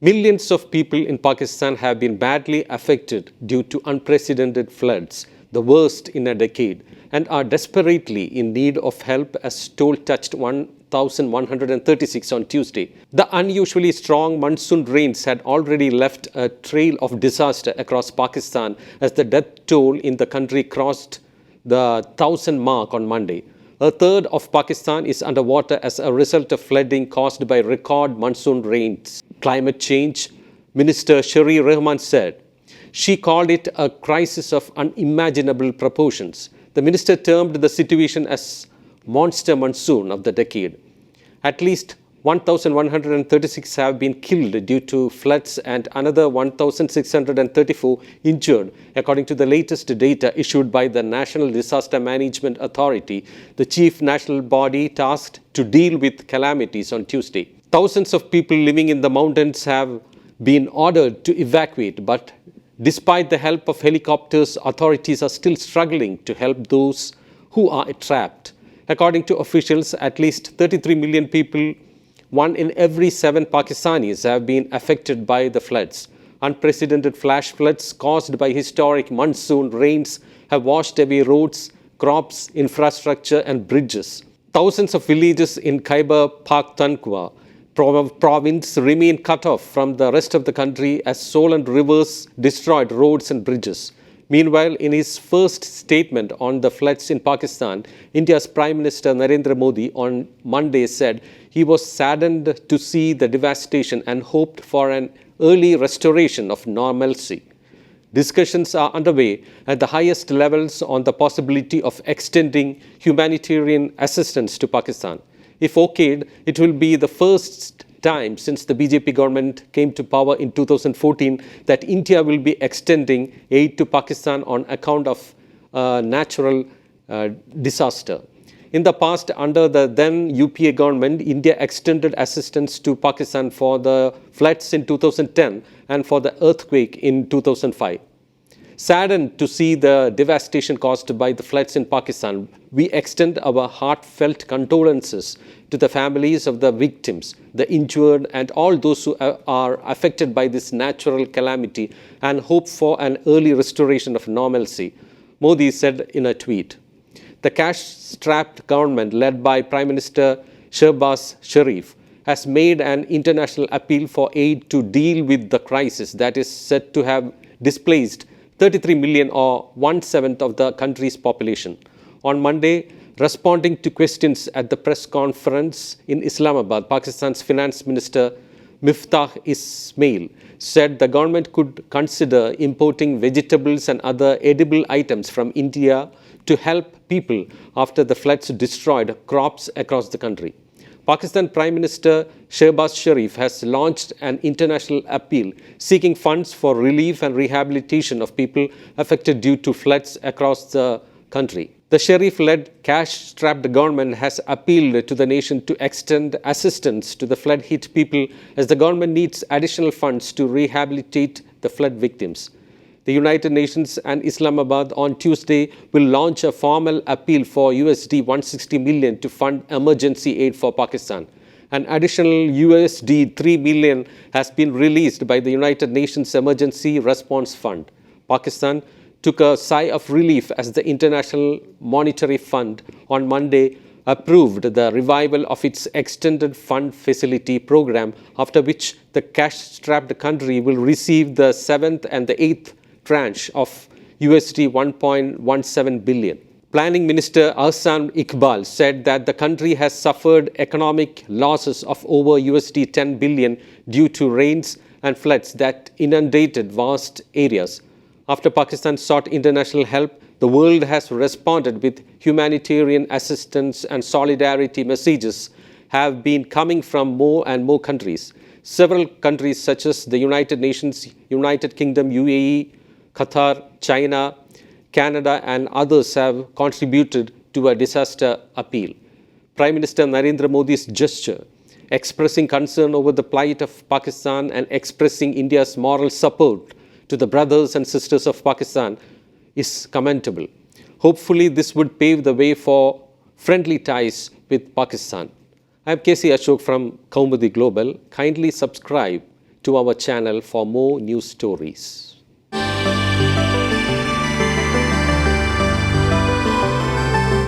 Millions of people in Pakistan have been badly affected due to unprecedented floods, the worst in a decade, and are desperately in need of help, as toll touched 1,136 on Tuesday. The unusually strong monsoon rains had already left a trail of disaster across Pakistan as the death toll in the country crossed the 1,000 mark on Monday. A third of Pakistan is underwater as a result of flooding caused by record monsoon rains. Climate Change Minister Sherry Rehman said. She called it a crisis of unimaginable proportions. The minister termed the situation as monster monsoon of the decade. At least 1,136 have been killed due to floods and another 1,634 injured, according to the latest data issued by the National Disaster Management Authority, the chief national body tasked to deal with calamities on Tuesday. Thousands of people living in the mountains have been ordered to evacuate, but despite the help of helicopters, authorities are still struggling to help those who are trapped. According to officials, at least 33 million people, 1 in every 7 Pakistanis, have been affected by the floods. Unprecedented flash floods caused by historic monsoon rains have washed away roads, crops, infrastructure and bridges. Thousands of villages in Khyber Pakhtunkhwa province remain cut off from the rest of the country as swollen rivers destroyed roads and bridges. Meanwhile, in his first statement on the floods in Pakistan, India's Prime Minister Narendra Modi on Monday said he was saddened to see the devastation and hoped for an early restoration of normalcy. Discussions are underway at the highest levels on the possibility of extending humanitarian assistance to Pakistan. If okayed, it will be the first time since the BJP government came to power in 2014 that India will be extending aid to Pakistan on account of natural disaster. In the past, under the then UPA government, India extended assistance to Pakistan for the floods in 2010 and for the earthquake in 2005. Saddened to see the devastation caused by the floods in Pakistan, we extend our heartfelt condolences to the families of the victims, the injured, and all those who are affected by this natural calamity and hope for an early restoration of normalcy, Modi said in a tweet. The cash-strapped government led by Prime Minister Shehbaz Sharif has made an international appeal for aid to deal with the crisis that is said to have displaced 33 million or 1/7 of the country's population. On Monday, responding to questions at the press conference in Islamabad, Pakistan's Finance Minister Miftah Ismail said the government could consider importing vegetables and other edible items from India to help people after the floods destroyed crops across the country. Pakistan Prime Minister Shehbaz Sharif has launched an international appeal seeking funds for relief and rehabilitation of people affected due to floods across the country. The Sharif-led cash-strapped government has appealed to the nation to extend assistance to the flood-hit people as the government needs additional funds to rehabilitate the flood victims. The United Nations and Islamabad on Tuesday will launch a formal appeal for USD 160 million to fund emergency aid for Pakistan. An additional USD 3 million has been released by the United Nations Emergency Response Fund. Pakistan took a sigh of relief as the International Monetary Fund on Monday approved the revival of its extended fund facility program, after which the cash-strapped country will receive the 7th and the 8th tranche of USD 1.17 billion. Planning Minister Ahsan Iqbal said that the country has suffered economic losses of over USD 10 billion due to rains and floods that inundated vast areas. After Pakistan sought international help, the world has responded with humanitarian assistance, and solidarity messages have been coming from more and more countries. Several countries such as the United Nations, United Kingdom, UAE, Qatar, China, Canada and others have contributed to a disaster appeal. Prime Minister Narendra Modi's gesture, expressing concern over the plight of Pakistan and expressing India's moral support to the brothers and sisters of Pakistan, is commendable. Hopefully, this would pave the way for friendly ties with Pakistan. I am KC Ashok from Kaumudy Global. Kindly subscribe to our channel for more news stories.